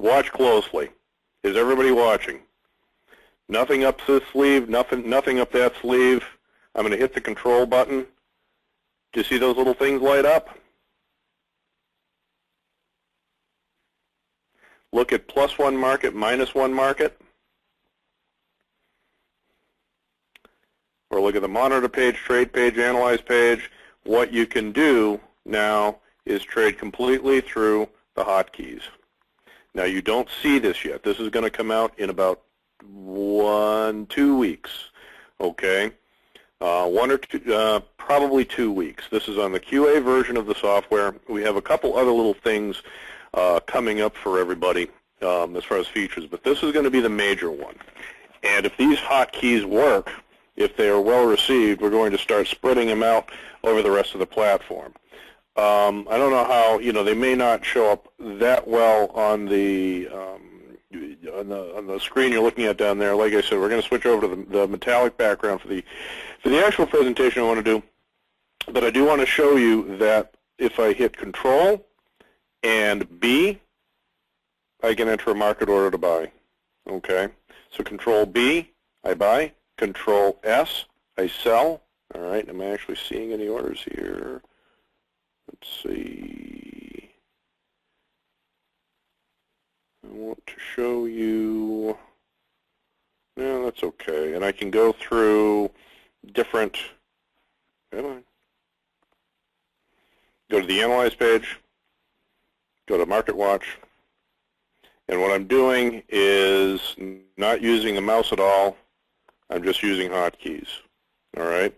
watch closely. Is everybody watching? Nothing up this sleeve, nothing up that sleeve. I'm going to hit the control button. Do you see those little things light up? Look at +1 market, -1 market. Or look at the monitor page, trade page, analyze page. What you can do now is trade completely through the hotkeys. Now you don't see this yet. This is going to come out in about 1-2 weeks. Okay, 1 or 2, probably 2 weeks. This is on the QA version of the software. We have a couple other little things coming up for everybody as far as features, but this is going to be the major one. And if these hotkeys work, if they are well received, we're going to start spreading them out over the rest of the platform. I don't know how, they may not show up that well on the screen you're looking at down there. Like I said, we're going to switch over to the metallic background for the actual presentation I want to do. But I do want to show you that if I hit Control and B, I can enter a market order to buy. Okay, so Control B, I buy. Control S, I sell. All right, am I actually seeing any orders here? Let's see. I want to show you. No, that's okay. And I can go through different. Come on. Go to the Analyze page. Go to Market Watch. And what I'm doing is not using the mouse at all. I'm just using hotkeys. All right.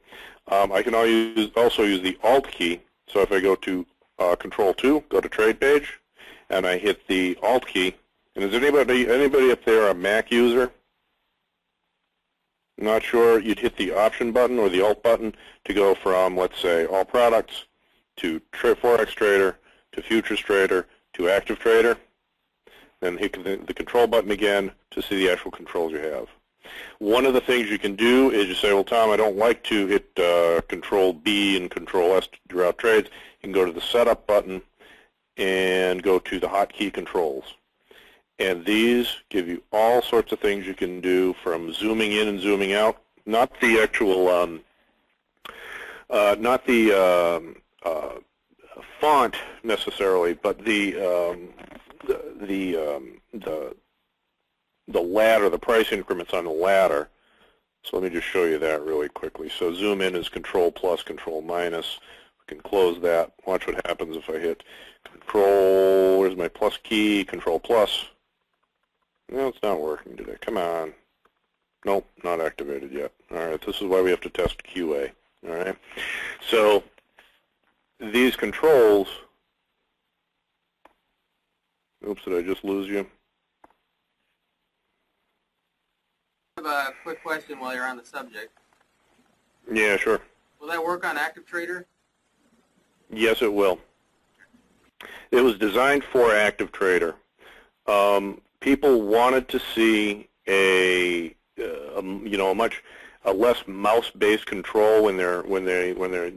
I can also use the Alt key. So if I go to Control 2, go to Trade Page, and I hit the Alt key. And is anybody up there a Mac user? Not sure. You'd hit the Option button or the Alt button to go from, let's say, All Products to Forex Trader to Futures Trader to Active Trader. Then hit the Control button again to see the actual controls you have. One of the things you can do is you say, well, Tom, I don't like to hit Control B and Control S to route trades. You can go to the Setup button and go to the hotkey controls. And these give you all sorts of things you can do, from zooming in and zooming out. Not the actual, font necessarily, but the ladder, the price increments on the ladder. So let me just show you that really quickly. So zoom in is Control plus, Control minus. We can close that. Watch what happens if I hit Control, where's my plus key, Control plus. No, it's not working today. Come on. Nope, not activated yet. All right, this is why we have to test QA. All right. So these controls, oops, did I just lose you? I have a quick question while you're on the subject. Yeah, sure. Will that work on Active Trader? Yes, it will. It was designed for Active Trader. People wanted to see a less mouse-based control when they're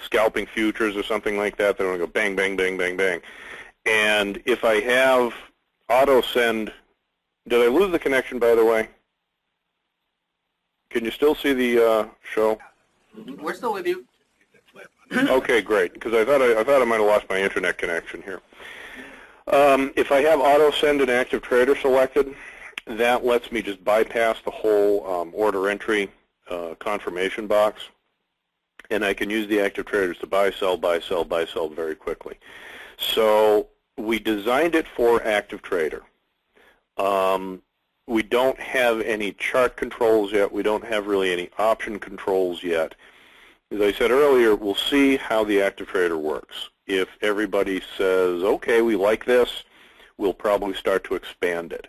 scalping futures or something like that. They want to go bang, bang, bang, bang, bang. And if I have auto send, did I lose the connection, by the way? Can you still see the show? We're still with you. Okay, great. Because I thought I might have lost my internet connection here. If I have auto send and Active Trader selected, that lets me just bypass the whole order entry confirmation box, and I can use the Active Traders to buy, sell, buy, sell, buy, sell very quickly. So we designed it for Active Trader. We don't have any chart controls yet. We don't have really any option controls yet. As I said earlier, we'll see how the Active Trader works. If everybody says, okay, we like this, we'll probably start to expand it.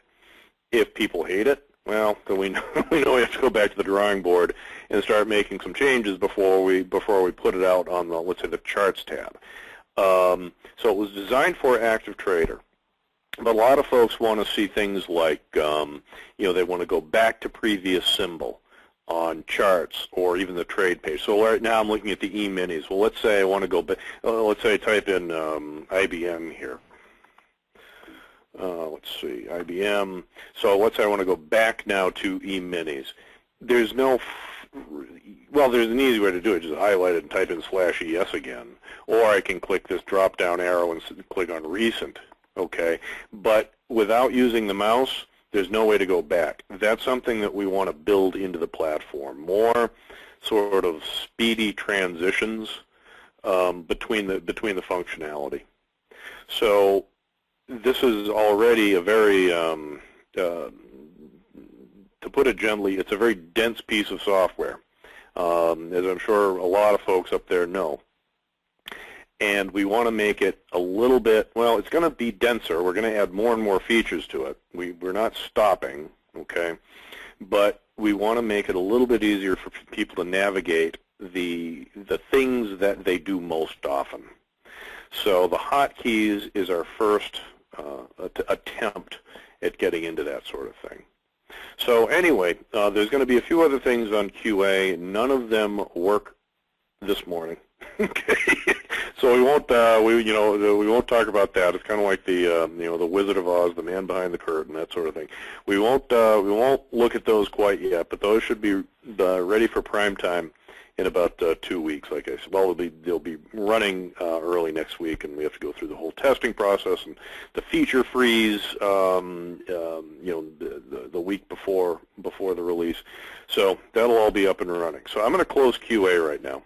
If people hate it, well, then we know we have to go back to the drawing board and start making some changes before we put it out on the, let's say, the charts tab. So it was designed for Active Trader. But a lot of folks want to see things like, they want to go back to previous symbol on charts or even the trade page. So right now I'm looking at the E-minis. Well, let's say I want to go back. Let's say I type in IBM here. let's see, IBM. So let's say I want to go back now to E-minis. There's no, well, there's an easy way to do it. Just highlight it and type in /ES again. Or I can click this drop-down arrow and click on Recent, okay? But without using the mouse, there's no way to go back. That's something that we want to build into the platform. More sort of speedy transitions between the functionality. So this is already a very, to put it gently, it's a very dense piece of software, as I'm sure a lot of folks up there know. And we want to make it a little bit, well, it's going to be denser. We're going to add more and more features to it. We're not stopping, okay? But we want to make it a little bit easier for people to navigate the things that they do most often. So the hotkeys is our first attempt at getting into that sort of thing. So anyway, there's going to be a few other things on QA. None of them work this morning. Okay, so we won't we won't talk about that. It's kind of like the the Wizard of Oz, the man behind the curtain, that sort of thing. We won't look at those quite yet, but those should be ready for prime time in about 2 weeks. Like I said, well, they'll be running early next week, and we have to go through the whole testing process and the feature freeze, the week before the release. So that'll all be up and running. So I'm going to close QA right now.